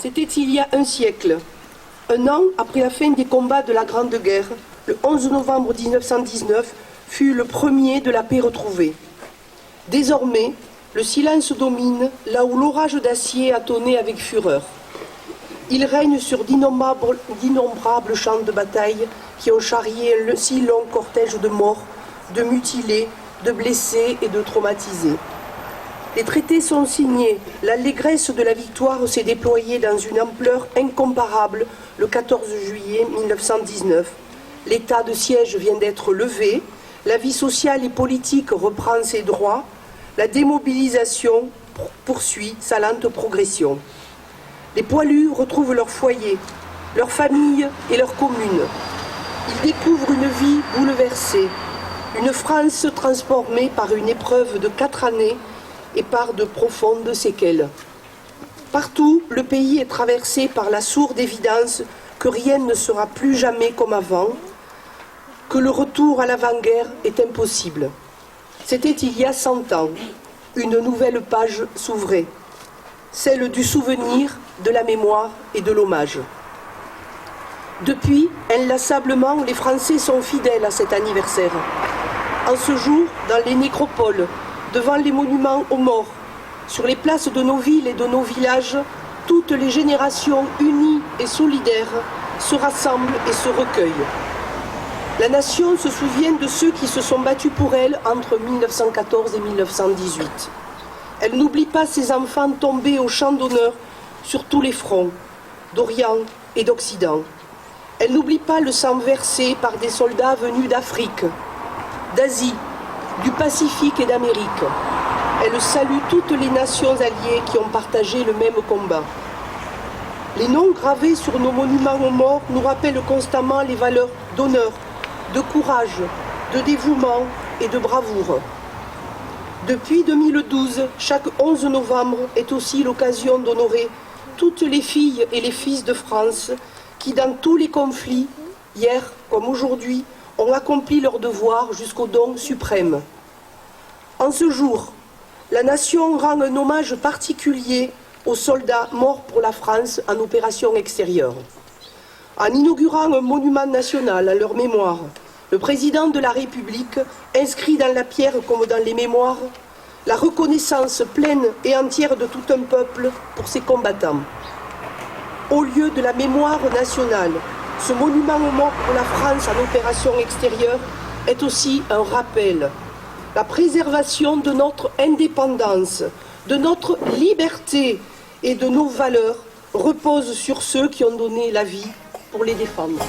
C'était il y a un siècle, un an après la fin des combats de la Grande Guerre, le 11 novembre 1919 fut le premier de la paix retrouvée. Désormais, le silence domine là où l'orage d'acier a tonné avec fureur. Il règne sur d'innombrables champs de bataille qui ont charrié un si long cortège de morts, de mutilés, de blessés et de traumatisés. Les traités sont signés, l'allégresse de la victoire s'est déployée dans une ampleur incomparable le 14 juillet 1919. L'état de siège vient d'être levé, la vie sociale et politique reprend ses droits, la démobilisation poursuit sa lente progression. Les poilus retrouvent leur foyer, leur famille et leur commune. Ils découvrent une vie bouleversée, une France transformée par une épreuve de 4 années et par de profondes séquelles. Partout, le pays est traversé par la sourde évidence que rien ne sera plus jamais comme avant, que le retour à l'avant-guerre est impossible. C'était il y a 100 ans, une nouvelle page s'ouvrait, celle du souvenir, de la mémoire et de l'hommage. Depuis, inlassablement, les Français sont fidèles à cet anniversaire. En ce jour, dans les nécropoles, devant les monuments aux morts, sur les places de nos villes et de nos villages, toutes les générations unies et solidaires se rassemblent et se recueillent. La nation se souvient de ceux qui se sont battus pour elle entre 1914 et 1918. Elle n'oublie pas ses enfants tombés au champ d'honneur sur tous les fronts, d'Orient et d'Occident. Elle n'oublie pas le sang versé par des soldats venus d'Afrique, d'Asie, du Pacifique et d'Amérique. Elle salue toutes les nations alliées qui ont partagé le même combat. Les noms gravés sur nos monuments aux morts nous rappellent constamment les valeurs d'honneur, de courage, de dévouement et de bravoure. Depuis 2012, chaque 11 novembre est aussi l'occasion d'honorer toutes les filles et les fils de France qui, dans tous les conflits, hier comme aujourd'hui, ont accompli leur devoir jusqu'au don suprême. En ce jour, la nation rend un hommage particulier aux soldats morts pour la France en opération extérieure. En inaugurant un monument national à leur mémoire, le président de la République inscrit dans la pierre comme dans les mémoires la reconnaissance pleine et entière de tout un peuple pour ses combattants. Au lieu de la mémoire nationale, ce monument aux morts pour la France en opération extérieure est aussi un rappel. La préservation de notre indépendance, de notre liberté et de nos valeurs repose sur ceux qui ont donné la vie pour les défendre.